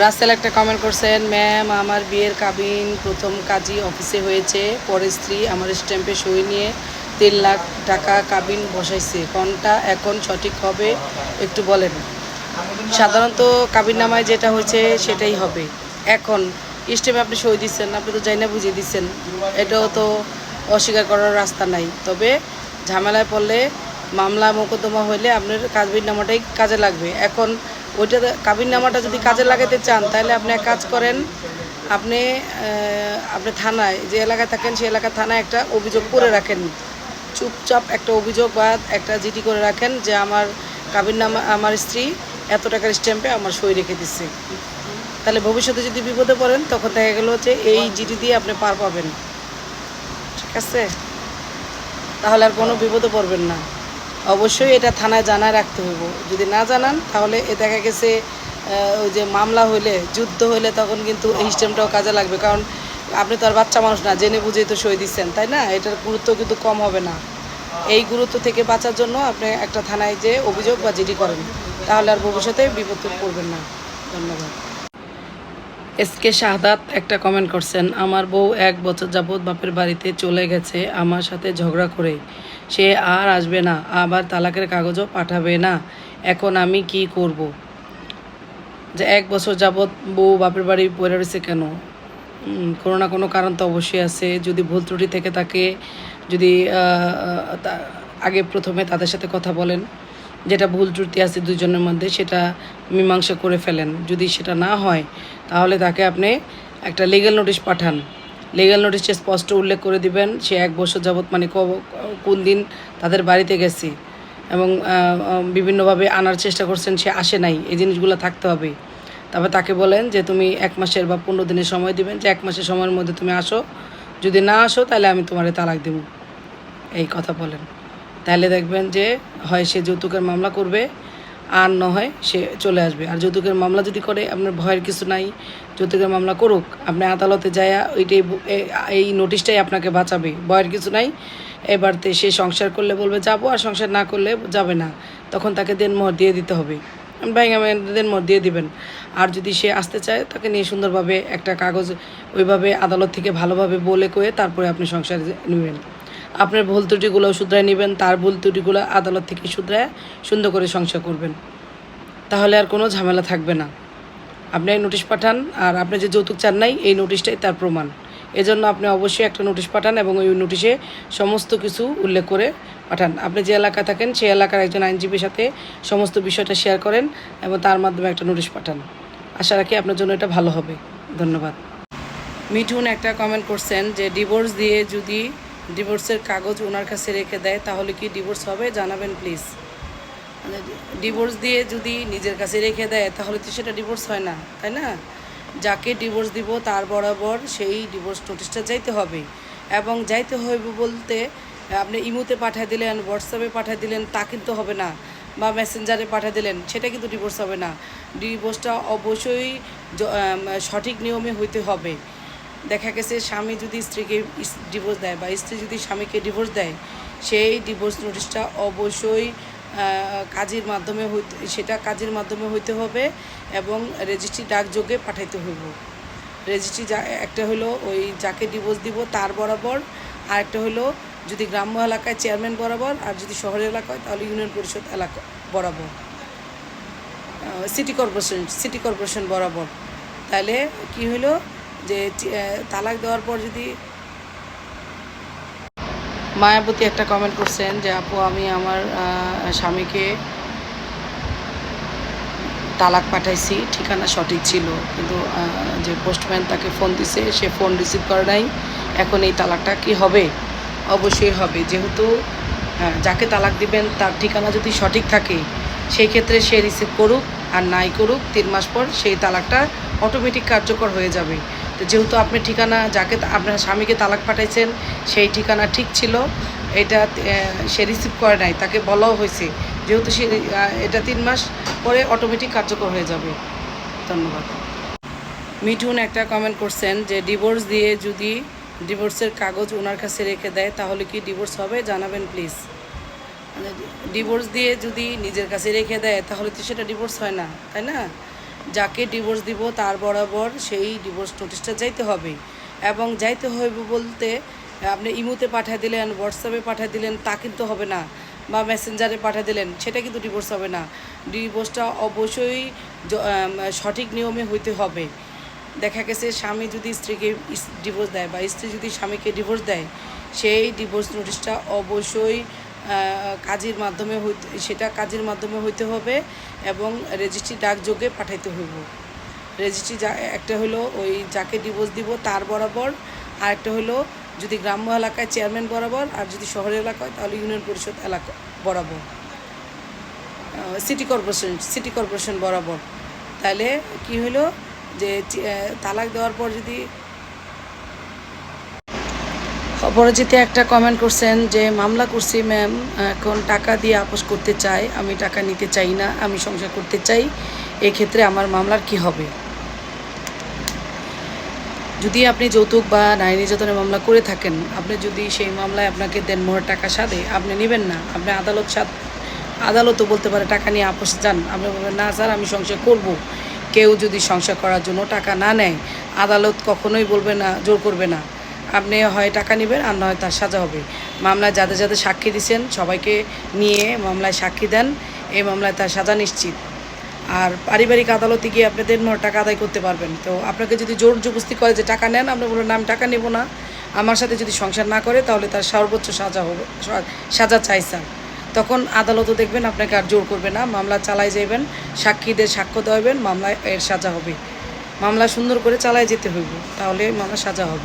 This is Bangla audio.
রাসেল একটা কমেন্ট করছেন, ম্যাম আমার বিয়ের কাবিন প্রথম কাজী অফিসে হয়েছে, পরে স্ত্রী আমার স্ট্যাম্পে সই নিয়ে 3 লাখ টাকা কাবিন বসাইছে, কোনটা এখন সঠিক হবে একটু বলেন। সাধারণত কাবিন নামায় যেটা হয়েছে সেটাই হবে। এখন স্ট্যাম্পে আপনি সই দিচ্ছেন, আপনি তো যাই না বুঝিয়ে দিচ্ছেন, এটাও তো অস্বীকার করার রাস্তা নাই। তবে ঝামেলায় পড়লে মামলা মোকদ্দমা হইলে আপনার কাবিন নামাটাই কাজে লাগবে। এখন ওইটা কাবিন নামাটা যদি কাজে লাগাতে চান তাহলে আপনি এক কাজ করেন, আপনি আপনি থানায় যে এলাকায় থাকেন সেই এলাকার থানায় একটা অভিযোগ করে রাখেন, চুপচাপ একটা অভিযোগ বা একটা জিডি করে রাখেন যে আমার কাবিন নামা আমার স্ত্রী এত টাকার স্ট্যাম্পে আমার সই রেখে দিচ্ছে। তাহলে ভবিষ্যতে যদি বিপদে পড়েন তখন দেখা গেল যে এই জিডি দিয়ে আপনি পার পাবেন। ঠিক আছে, তাহলে আর কোনো বিপদে পড়বেন না। অবশ্যই এটা থানায় জানায় রাখতে হইব। যদি না জানান তাহলে এ দেখা গেছে ওই যে মামলা হইলে, যুদ্ধ হইলে তখন কিন্তু এই সিস্টেমটাও কাজে লাগবে। কারণ আপনি তো আর বাচ্চা মানুষ না, জেনে বুঝেই তো সই দিচ্ছেন, তাই না? এটার গুরুত্ব কিন্তু কম হবে না। এই গুরুত্ব থেকে বাঁচার জন্য আপনি একটা থানায় যে অভিযোগ বা জিডি করেন, তাহলে আর ভবিষ্যতে বিপদে পড়বেন না। ধন্যবাদ। এসকে শাহাদাত একটা কমেন্ট করছেন, আমার বউ 1 বছর যাবৎ বাপের বাড়িতে চলে গেছে আমার সাথে ঝগড়া করে, সে আর আসবে না, আবার তালাকের কাগজও পাঠাবে না, এখন আমি কি করব? যে 1 বছর যাবৎ বউ বাপের বাড়ি পড়ে রয়েছে কেন? কোনো না কোনো কারণ তো অবশ্যই আছে। যদি ভুল ত্রুটি থেকে থাকে, যদি আগে প্রথমে তাদের সাথে কথা বলেন, যেটা ভুল ত্রুটি আছে দুজনের মধ্যে সেটা মীমাংসা করে ফেলেন। যদি সেটা না হয় তাহলে তাকে আপনি একটা লিগ্যাল নোটিশ পাঠান। লিগ্যাল নোটিশে স্পষ্ট উল্লেখ করে দিবেন সে 1 বছর যাবৎ মানে কোন দিন তাদের বাড়িতে গেছে এবং বিভিন্নভাবে আনার চেষ্টা করছেন, সে আসে নাই, এই জিনিসগুলো থাকতে হবে। তারপর তাকে বলেন যে তুমি 1 মাসের বা 15 দিনের সময় দিবেন, যে 1 মাসের সময়ের মধ্যে তুমি আসো, যদি না আসো তাহলে আমি তোমার তালাক দেব, এই কথা বলেন। তাহলে দেখবেন যে হয় সে যৌতুকের মামলা করবে, আর না হয় সে চলে আসবে। আর যৌতুকের মামলা যদি করে আপনার ভয়ের কিছু নাই, যৌতুকের মামলা করুক, আপনি আদালতে যায় ওইটাই এই নোটিশটাই আপনাকে বাঁচাবে, ভয়ের কিছু নাই। এবারতে সে সংসার করলে বলবে যাবো, আর সংসার না করলে যাবে না, তখন তাকে দেনমোহর দিয়ে দিতে হবে। দেনমোহর দিয়ে দিবেন। আর যদি সে আসতে চায় তাকে নিয়ে সুন্দরভাবে একটা কাগজ ওইভাবে আদালত থেকে ভালোভাবে বলে কয়ে তারপরে আপনি সংসার নেবেন। আপনার ভুল ত্রুটিগুলো শুধরায় নেবেন, তার ভুল ত্রুটিগুলো আদালত থেকে শুধরায় সুন্দর করে সংসার করবেন, তাহলে আর কোনো ঝামেলা থাকবে না। আপনি নোটিশ পাঠান, আর আপনি যে যৌতুক চান নাই এই নোটিশটাই তার প্রমাণ। এজন্য আপনি অবশ্যই একটা নোটিশ পাঠান এবং ওই নোটিশে সমস্ত কিছু উল্লেখ করে পাঠান। আপনি যে এলাকায় থাকেন সেই এলাকার একজন আইনজীবীর সাথে সমস্ত বিষয়টা শেয়ার করেন এবং তার মাধ্যমে একটা নোটিশ পাঠান। আশা রাখি আপনার জন্য এটা ভালো হবে। ধন্যবাদ। মিঠুন একটা কমেন্ট করছেন যে ডিভোর্স দিয়ে যদি ডিভোর্সের কাগজ ওনার কাছে রেখে দেয় তাহলে কি ডিভোর্স হবে, জানাবেন প্লিজ। মানে ডিভোর্স দিয়ে যদি নিজের কাছে রেখে দেয় তাহলে তো সেটা ডিভোর্স হয় না, তাই না? যাকে ডিভোর্স দিব তার বরাবর সেই ডিভোর্স নোটিশটা যাইতে হবে। এবং যাইতে হইব বলতে আপনি ইমোতে পাঠিয়ে দিলেন, হোয়াটসঅ্যাপে পাঠিয়ে দিলেন তা কিন্তু হবে না, বা মেসেঞ্জারে পাঠিয়ে দিলেন সেটা কিন্তু ডিভোর্স হবে না। ডিভোর্সটা অবশ্যই সঠিক নিয়মে হইতে হবে। দেখা গেছে স্বামী যদি স্ত্রীকে ডিভোর্স দেয় বা স্ত্রী যদি স্বামীকে ডিভোর্স দেয়, সেই ডিভোর্স নোটিশটা অবশ্যই কাজের মাধ্যমে কাজের মাধ্যমে হইতে হবে এবং রেজিস্ট্রি ডাকযোগে পাঠাইতে হইব। রেজিস্ট্রি একটা হলো ওই যাকে ডিভোর্স দিব তার বরাবর, আর একটা হলো যদি গ্রাম্য এলাকায় চেয়ারম্যান বরাবর, আর যদি শহরের এলাকায় তাহলে ইউনিয়ন পরিষদ এলাকা বরাবর, সিটি কর্পোরেশন বরাবর। তাহলে কি হলো যে তালাক দেওয়ার পর যদি মায়াবতী একটা কমেন্ট করছেন যে আপু আমি আমার স্বামীকে তালাক পাঠাইছি, ঠিকানা সঠিক ছিল, কিন্তু যে পোস্টম্যান তাকে ফোন দিছে সে ফোন রিসিভ করে নাই, এখন এই তালাকটা কি হবে? অবশ্যই হবে, যেহেতু যাকে তালাক দিবেন তার ঠিকানা যদি সঠিক থাকে সেই ক্ষেত্রে সে রিসিভ করুক আর নাই করুক 3 মাস পর সেই তালাকটা অটোমেটিক কার্যকর হয়ে যাবে। তো যেহেতু আপনি ঠিকানা যাকে আপনার স্বামীকে তালাক পাঠাইছেন সেই ঠিকানা ঠিক ছিল, এটা সে রিসিভ করে নাই, তাকে বলাও হয়েছে, যেহেতু সে এটা 3 মাস পরে অটোমেটিক কার্যকর হয়ে যাবে। ধন্যবাদ। মিঠুন একটা কমেন্ট করছেন যে ডিভোর্স দিয়ে যদি ডিভোর্সের কাগজ ওনার কাছে রেখে দেয় তাহলে কি ডিভোর্স হবে, জানাবেন প্লিজ। মানে ডিভোর্স দিয়ে যদি নিজের কাছে রেখে দেয় তাহলে তো সেটা ডিভোর্স হয় না, তাই না? যাকে ডিভোর্স দিব তার বরাবর সেই ডিভোর্স নোটিশটা যাইতে হবে। এবং যাইতে হইব বলতে আপনি ইমোতে পাঠিয়ে দিলেন, হোয়াটসঅ্যাপে পাঠিয়ে দিলেন তা কিন্তু হবে না, বা মেসেঞ্জারে পাঠিয়ে দিলেন সেটা কিন্তু ডিভোর্স হবে না। ডিভোর্সটা অবশ্যই সঠিক নিয়মে হইতে হবে। দেখা গেছে স্বামী যদি স্ত্রীকে ডিভোর্স দেয় বা স্ত্রী যদি স্বামীকে ডিভোর্স দেয়, সেই ডিভোর্স নোটিশটা অবশ্যই কাজের মাধ্যমে কাজের মাধ্যমে হইতে হবে এবং রেজিস্ট্রি ডাকযোগে পাঠাইতে হইব। রেজিস্ট্রি একটা হলো ওই যাকে ডিভোর্স দিব তার বরাবর, আর একটা হলো যদি গ্রাম্য এলাকায় চেয়ারম্যান বরাবর, আর যদি শহরের এলাকায় তাহলে ইউনিয়ন পরিষদ এলাকা বরাবর, সিটি কর্পোরেশন বরাবর। তাহলে কি হলো যে তালাক দেওয়ার পর যদি অপরাজিতে একটা কমেন্ট করছেন যে মামলা করছি ম্যাম, এখন টাকা দিয়ে আপোস করতে চাই, আমি টাকা নিতে চাই না, আমি সংসার করতে চাই, এক্ষেত্রে আমার মামলার কি হবে? যদি আপনি যৌতুক বা নারী নির্যাতনের মামলা করে থাকেন, আপনি যদি সেই মামলায় আপনাকে দেনমোহর টাকা সাধে, আপনি নেবেন না। আপনি আদালতও বলতে পারে টাকা নিয়ে আপোস যান, আপনি বলবেন না স্যার আমি সংসার করব। কেউ যদি সংসার করার জন্য টাকা না নেয়, আদালত কখনোই বলবে না, জোর করবে না। আপনি হয় টাকা নেবেন আর নয় তার সাজা হবে। মামলায় যাদের যাদের সাক্ষী দিচ্ছেন সবাইকে নিয়ে মামলায় সাক্ষী দেন, এই মামলায় তার সাজা নিশ্চিত। আর পারিবারিক আদালতে গিয়ে আপনি দেনমোহর টাকা আদায় করতে পারবেন। তো আপনাকে যদি জোর জবরদস্তি করে যে টাকা নেন, আপনি বলবেন না আমি টাকা নেব না, আমার সাথে যদি সংসার না করে তাহলে তার সর্বোচ্চ সাজা হবে, সাজা চাই স্যার। তখন আদালতও দেখবেন আপনাকে আর জোর করবে না, মামলা চালাই যাবেন, সাক্ষীদের সাক্ষ্য দেওয়াবেন, মামলায় এর সাজা হবে। মামলা সুন্দর করে চালায় যেতে হইব, তাহলে মামলা সাজা হবে।